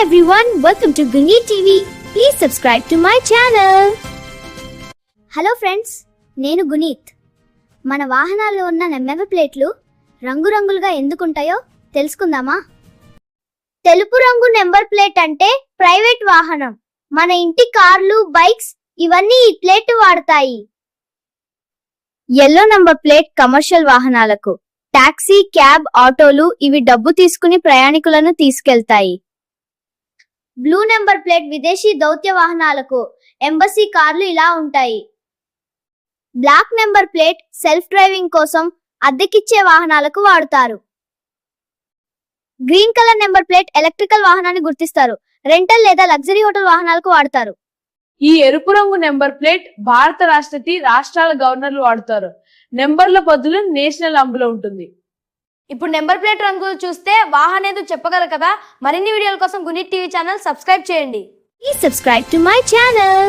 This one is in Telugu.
everyone, welcome to Guneet TV. Please subscribe to my channel. Hello friends, నేను గునీత్. మన వాహనాల్లో ఉన్న నెంబర్ ప్లేట్లు రంగురంగులుగా ఎందుకుంటాయో తెలుసుకుందామా? తెలుపు రంగు నెంబర్ ప్లేట్ అంటే ప్రైవేట్ వాహనం. మన ఇంటి కార్లు, బైక్స్ ఇవన్నీ ఈ ప్లేట్ వాడతాయి. ఎల్లో నంబర్ ప్లేట్ కమర్షియల్ వాహనాలకు. టాక్సీ, క్యాబ్, ఆటోలు ఇవి డబ్బు తీసుకుని ప్రయాణికులను తీసుకెళ్తాయి. బ్లూ నెంబర్ ప్లేట్ విదేశీ దౌత్య వాహనాలకు. ఎంబసీ కార్లు ఇలా ఉంటాయి. Block number plate self driving కోసం అద్దెకిచ్చే వాహనాలకు వాడుతారు. Green colour number plate electrical వాహనాన్ని గుర్తిస్తారు. రెంటల్ లేదా లగ్జరీ హోటల్ వాహనాలకు వాడతారు. ఈ ఎరుపు రంగు నెంబర్ ప్లేట్ భారత రాష్ట్రపతి, రాష్ట్రాల గవర్నర్లు వాడతారు. నెంబర్ల బదులు నేషనల్ అంబులో ఉంటుంది. ఇప్పుడు నెంబర్ ప్లేట్ రంగులు చూస్తే వాహనం ఏదో చెప్పగలరు కదా. మరిన్ని వీడియోల కోసం గునీత్ టీవీ ఛానల్ సబ్స్క్రైబ్ చేయండి. Please subscribe to my channel.